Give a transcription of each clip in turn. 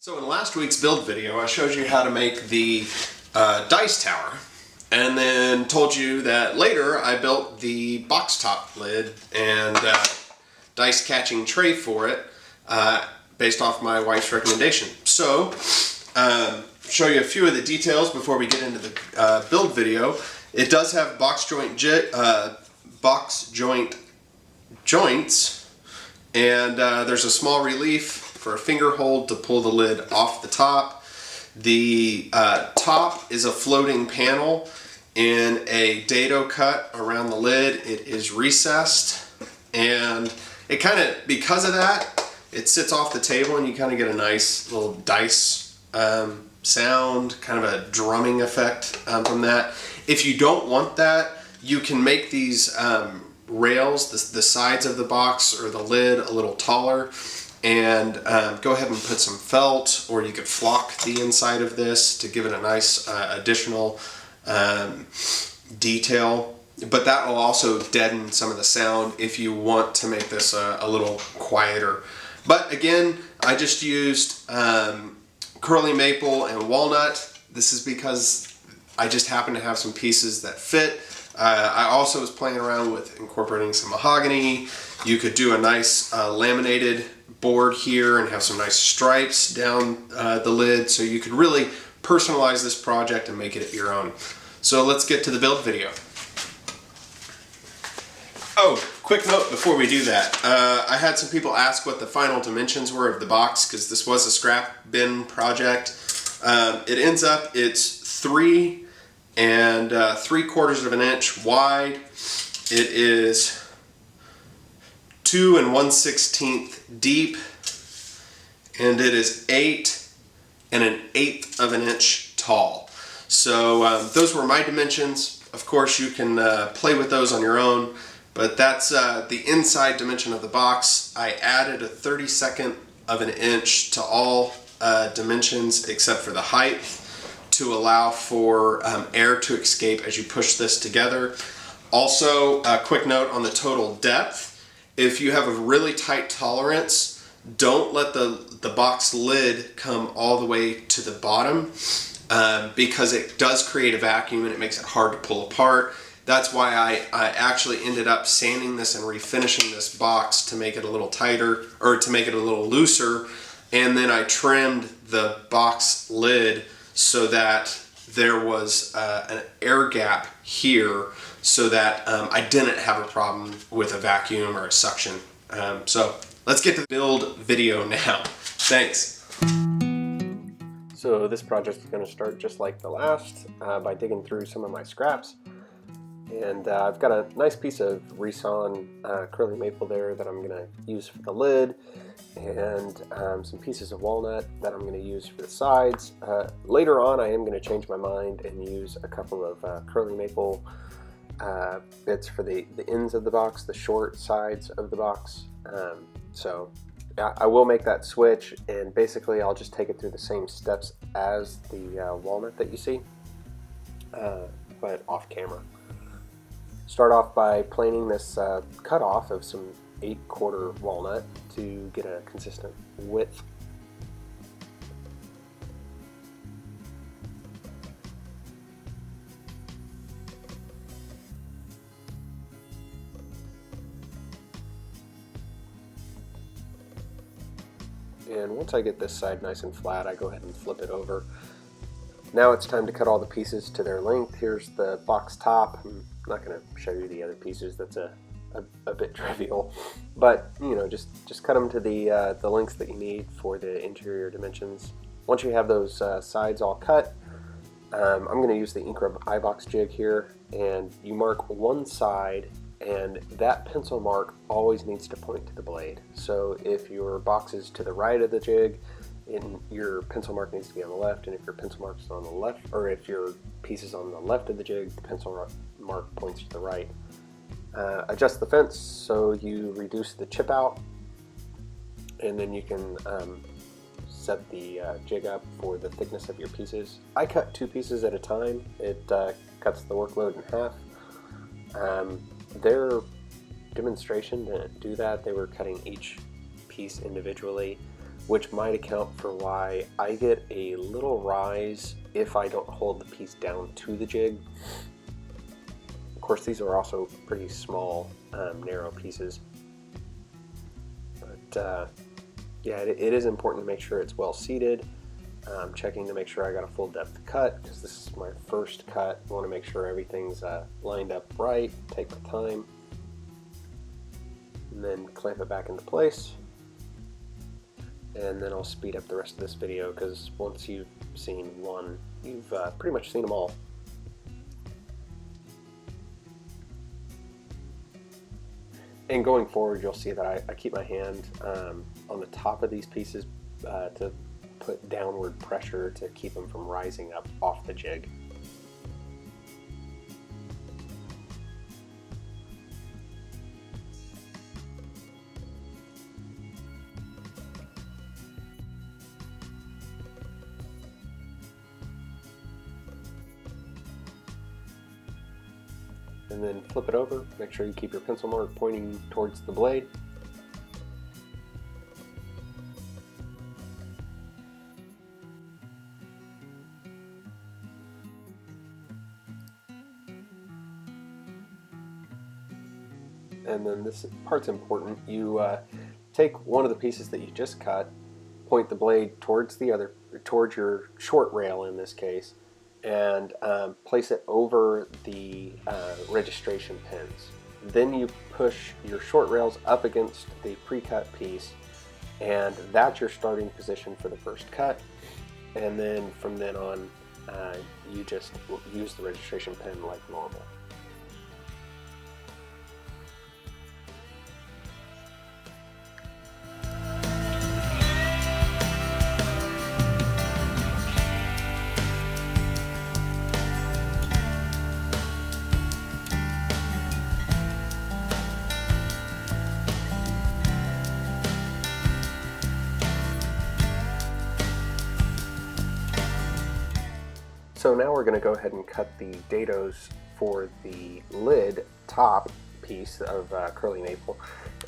So in last week's build video, I showed you how to make the dice tower, and then told you that later I built the box top lid and dice catching tray for it based off my wife's recommendation. So, show you a few of the details before we get into the build video. It does have box joint joints, and there's a small relief for a finger hold to pull the lid off the top. The top is a floating panel in a dado cut around the lid. It is recessed, and it kind of, because of that, it sits off the table and you kind of get a nice little dice sound, kind of a drumming effect from that. If you don't want that, you can make these rails, the sides of the box or the lid, a little taller, and go ahead and put some felt, or you could flock the inside of this to give it a nice additional detail. But that will also deaden some of the sound if you want to make this a little quieter. But again, I just used curly maple and walnut. This is because I just happen to have some pieces that fit. I also was playing around with incorporating some mahogany. You could do a nice laminated board here and have some nice stripes down the lid, so you could really personalize this project and make it your own. So let's get to the build video. Oh, quick note before we do that. I had some people ask what the final dimensions were of the box, because this was a scrap bin project. It ends up, it's 3 3/4 of an inch wide. It is 2 1/16 deep, and it is 8 1/8 of an inch tall. So those were my dimensions. Of course, you can play with those on your own, but that's the inside dimension of the box. I added a 32nd of an inch to all dimensions except for the height, to allow for air to escape as you push this together. Also, a quick note on the total depth. If you have a really tight tolerance, don't let the box lid come all the way to the bottom, because it does create a vacuum and it makes it hard to pull apart. That's why I actually ended up sanding this and refinishing this box to make it a little tighter, or to make it a little looser, and then I trimmed the box lid so that there was an air gap here, so that I didn't have a problem with a vacuum or a suction. So let's get to the build video now. Thanks. So this project is going to start just like the last, by digging through some of my scraps. And I've got a nice piece of resawn curly maple there that I'm going to use for the lid, and some pieces of walnut that I'm going to use for the sides. Later on, I am going to change my mind and use a couple of curly maple bits for the ends of the box, the short sides of the box. So I will make that switch, and basically I'll just take it through the same steps as the walnut that you see, but off camera. Start off by planing this cutoff of some 8/4 walnut to get a consistent width. And once I get this side nice and flat, I go ahead and flip it over. Now it's time to cut all the pieces to their length. Here's the box top. I'm not going to show you the other pieces, that's a bit trivial, but you know, just cut them to the lengths that you need for the interior dimensions. Once you have those sides all cut, I'm going to use the ink rub eye box jig here, and you mark one side, and that pencil mark always needs to point to the blade. So if your box is to the right of the jig, your pencil mark needs to be on the left, and if your pencil mark is on the left, or if your piece is on the left of the jig, the pencil mark points to the right. Adjust the fence so you reduce the chip out, and then you can set the jig up for the thickness of your pieces. I cut 2 pieces at a time. It cuts the workload in half. Their demonstration didn't do that. They were cutting each piece individually. which might account for why I get a little rise if I don't hold the piece down to the jig. Of course, these are also pretty small, narrow pieces. But yeah, it is important to make sure it's well seated. Checking to make sure I got a full depth cut, because this is my first cut. I want to make sure everything's lined up right. Take the time, and then clamp it back into place. And then I'll speed up the rest of this video, because once you've seen one, you've pretty much seen them all. And going forward, you'll see that I keep my hand on the top of these pieces to put downward pressure to keep them from rising up off the jig. And then flip it over. Make sure you keep your pencil mark pointing towards the blade. And then this part's important. You take one of the pieces that you just cut, point the blade towards towards your short rail in this case, and place it over the registration pins. Then you push your short rails up against the pre-cut piece, and that's your starting position for the first cut. And then from then on, you just use the registration pin like normal. So now we're going to go ahead and cut the dados for the lid top piece of curly maple,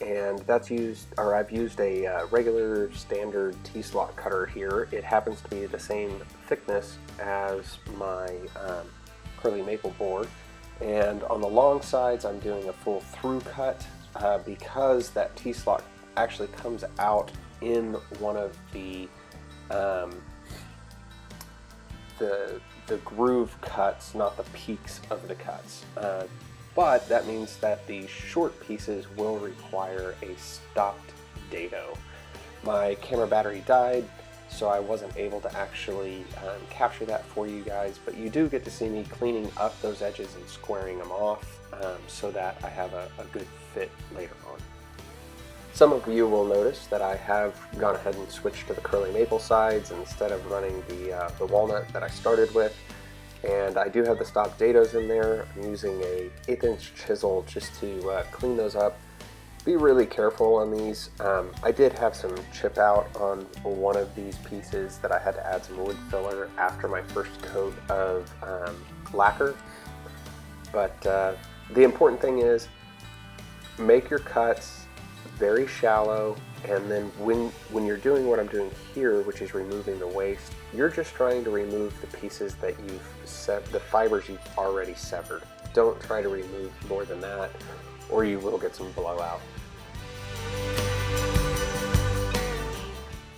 and that's I've used a regular standard T-slot cutter here. It happens to be the same thickness as my curly maple board, and on the long sides I'm doing a full through cut because that T-slot actually comes out in one of the groove cuts, not the peaks of the cuts. But that means that the short pieces will require a stopped dado. My camera battery died, so I wasn't able to actually capture that for you guys, but you do get to see me cleaning up those edges and squaring them off so that I have a good fit later on. Some of you will notice that I have gone ahead and switched to the curly maple sides instead of running the walnut that I started with. And I do have the stopped dados in there. I'm using a 1/8" chisel just to clean those up. Be really careful on these. I did have some chip out on one of these pieces that I had to add some wood filler after my first coat of lacquer. But the important thing is make your cuts very shallow, and then when you're doing what I'm doing here, which is removing the waste, you're just trying to remove the pieces that the fibers you've already severed. Don't try to remove more than that, or you will get some blowout.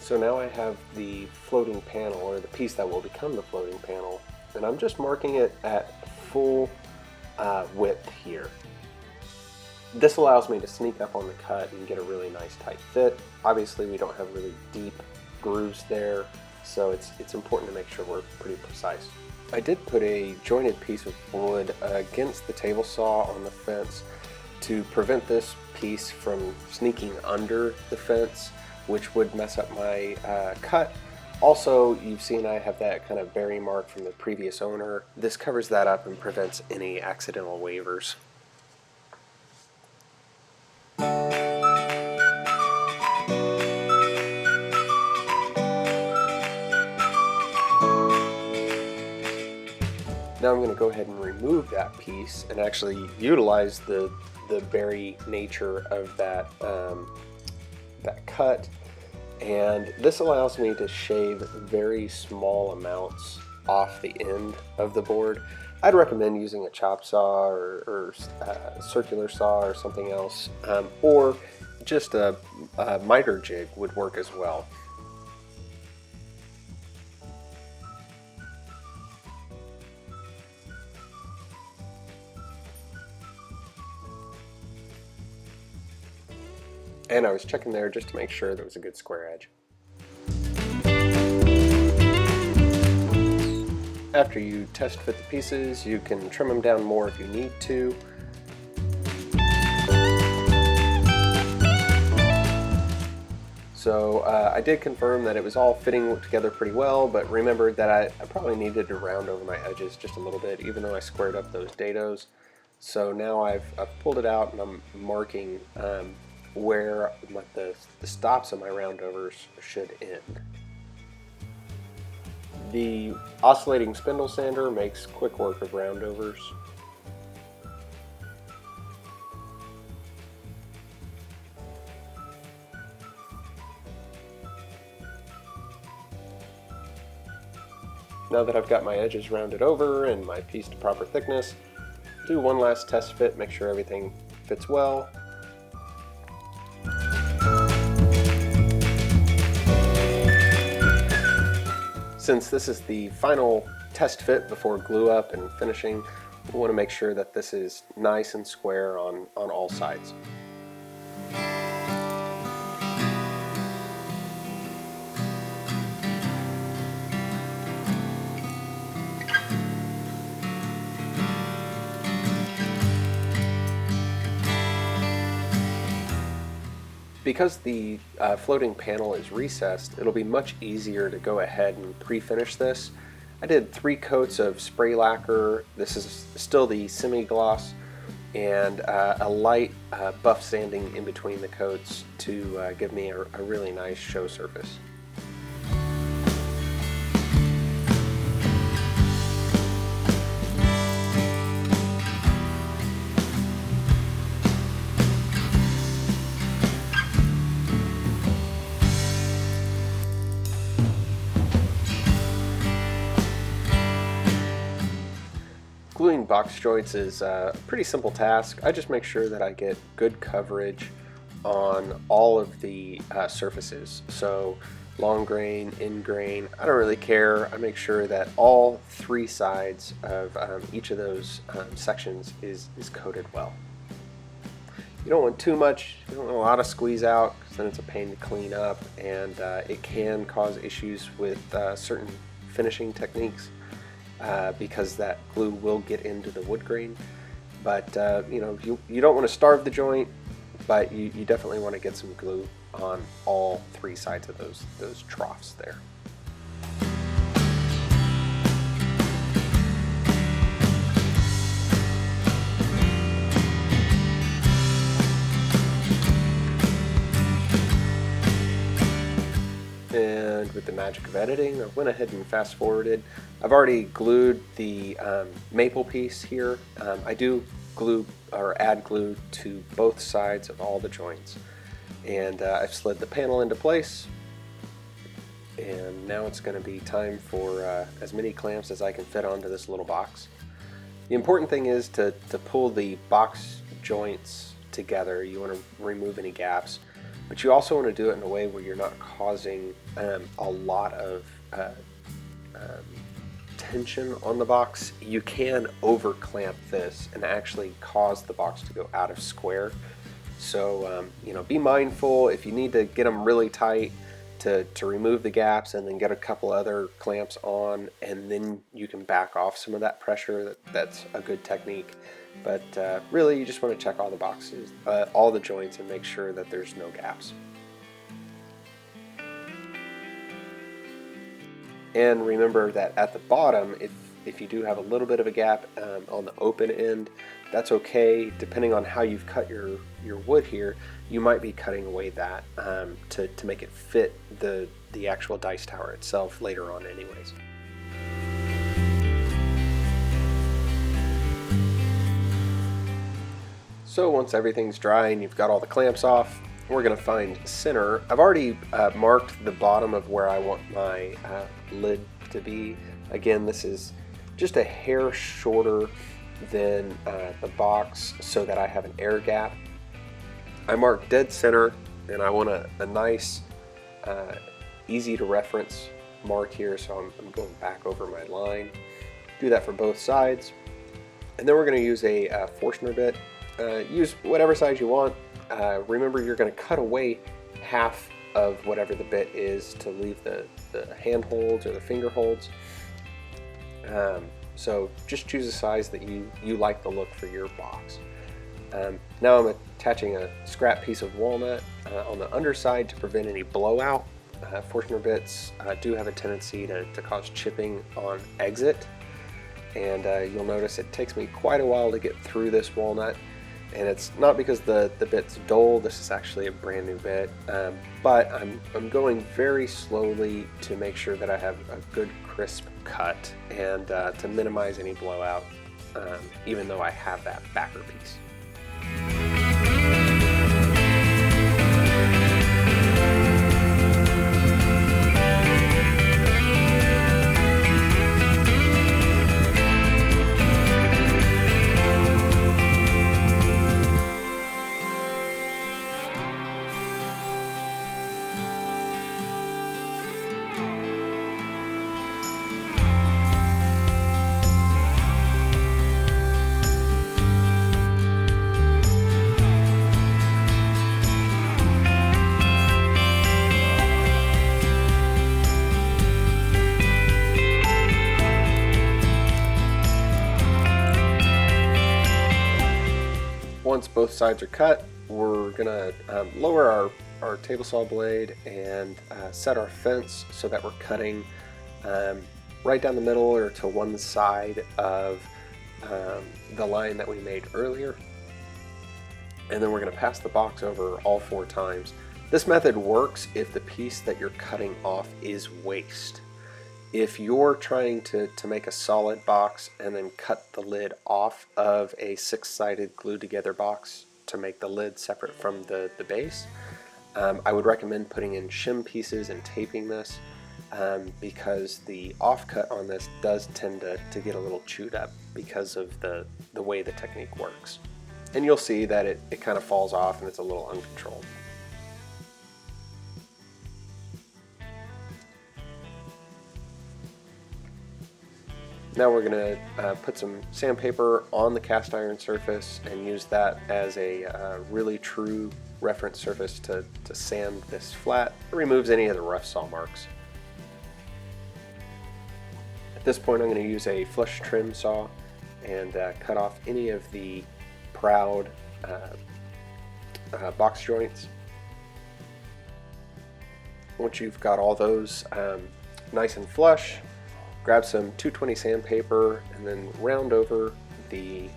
So now I have the floating panel, or the piece that will become the floating panel, and I'm just marking it at full width here. This allows me to sneak up on the cut and get a really nice tight fit. Obviously we don't have really deep grooves there, so it's important to make sure we're pretty precise. I did put a jointed piece of wood against the table saw on the fence to prevent this piece from sneaking under the fence, which would mess up my cut. Also, you've seen I have that kind of berry mark from the previous owner. This covers that up and prevents any accidental wavers. Now I'm going to go ahead and remove that piece and actually utilize the berry nature of that cut And this allows me to shave very small amounts off the end of the board. I'd recommend using a chop saw or circular saw or something else, or just a miter jig would work as well. And I was checking there just to make sure there was a good square edge. After you test fit the pieces, you can trim them down more if you need to. So I did confirm that it was all fitting together pretty well, but remembered that I probably needed to round over my edges just a little bit, even though I squared up those dados. So now I've pulled it out and I'm marking where the stops of my roundovers should end. The oscillating spindle sander makes quick work of roundovers. Now that I've got my edges rounded over and my piece to proper thickness, do one last test fit, make sure everything fits well. Since this is the final test fit before glue up and finishing, we want to make sure that this is nice and square on all sides. Because the floating panel is recessed, it'll be much easier to go ahead and pre-finish this. I did 3 coats of spray lacquer. This is still the semi-gloss, and a light buff sanding in between the coats to give me a really nice show surface. Gluing box joints is a pretty simple task. I just make sure that I get good coverage on all of the surfaces. So long grain, end grain, I don't really care. I make sure that all 3 sides of each of those sections is coated well. You don't want too much, you don't want a lot of squeeze out, because then it's a pain to clean up, and it can cause issues with certain finishing techniques. Because that glue will get into the wood grain. But you know, you don't want to starve the joint, but you definitely want to get some glue on all 3 sides of those troughs there. And with the magic of editing, I went ahead and fast forwarded. I've already glued the maple piece here. I do glue or add glue to both sides of all the joints. And I've slid the panel into place. And now it's going to be time for as many clamps as I can fit onto this little box. The important thing is to pull the box joints together. You want to remove any gaps. But you also want to do it in a way where you're not causing a lot of tension on the box. You can over clamp this and actually cause the box to go out of square. So you know, be mindful if you need to get them really tight to remove the gaps and then get a couple other clamps on, and then you can back off some of that pressure. That's a good technique. But really, you just want to check all the boxes, all the joints, and make sure that there's no gaps. And remember that at the bottom, if you do have a little bit of a gap on the open end, that's okay. Depending on how you've cut your wood here, you might be cutting away that to make it fit the actual dice tower itself later on anyways. So once everything's dry and you've got all the clamps off, we're going to find center. I've already marked the bottom of where I want my lid to be. Again, this is just a hair shorter than the box so that I have an air gap. I marked dead center, and I want a nice, easy to reference mark here, so I'm going back over my line. Do that for both sides. And then we're going to use a Forstner bit. Use whatever size you want. Remember, you're going to cut away half of whatever the bit is to leave the hand holds or the finger holds. So just choose a size that you like the look for your box. Now I'm attaching a scrap piece of walnut on the underside to prevent any blowout. Forstner bits do have a tendency to cause chipping on exit, and you'll notice it takes me quite a while to get through this walnut. And it's not because the bit's dull. This is actually a brand new bit, but I'm going very slowly to make sure that I have a good crisp cut and to minimize any blowout, even though I have that backer piece. Once both sides are cut, we're gonna lower our table saw blade and set our fence so that we're cutting right down the middle or to one side of the line that we made earlier. And then we're gonna pass the box over all 4 times. This method works if the piece that you're cutting off is waste. If you're trying to make a solid box and then cut the lid off of a 6-sided glued together box to make the lid separate from the base, I would recommend putting in shim pieces and taping this because the offcut on this does tend to get a little chewed up because of the way the technique works. And you'll see that it kind of falls off and it's a little uncontrolled. Now we're going to put some sandpaper on the cast iron surface and use that as a really true reference surface to sand this flat. It removes any of the rough saw marks. At this point I'm going to use a flush trim saw and cut off any of the proud box joints. Once you've got all those nice and flush, grab some 220 sandpaper and then round over the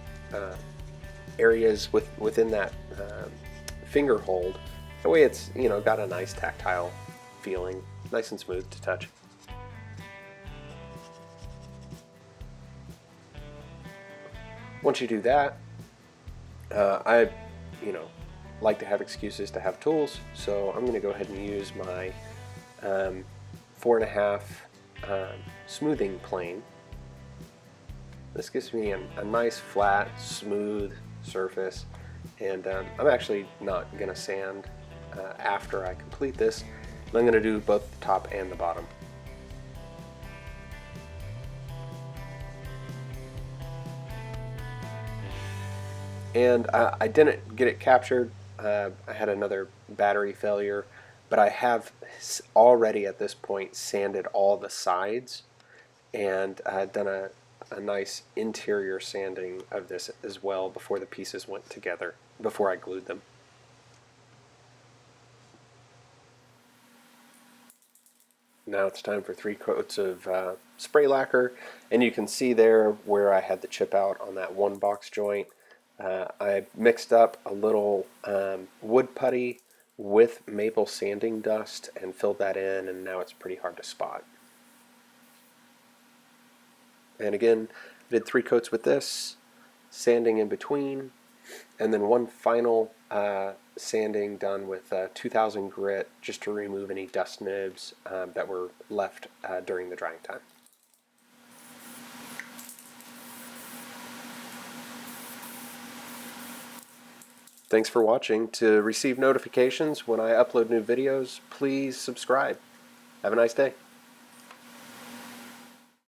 areas within that finger hold. That way it's got a nice tactile feeling, nice and smooth to touch. Once you do that, I like to have excuses to have tools, so I'm going to go ahead and use my 4.5 smoothing plane. This gives me a nice flat smooth surface, and I'm actually not going to sand after I complete this. I'm going to do both the top and the bottom. And I didn't get it captured. I had another battery failure, but I have already at this point sanded all the sides and done a nice interior sanding of this as well before the pieces went together, before I glued them. Now it's time for 3 coats of spray lacquer, and you can see there where I had the chip out on that one box joint. I mixed up a little wood putty with maple sanding dust and filled that in, and now it's pretty hard to spot. And again, I did 3 coats with this, sanding in between, and then one final sanding done with 2000 grit just to remove any dust nibs that were left during the drying time. Thanks for watching. To receive notifications when I upload new videos, please subscribe. Have a nice day.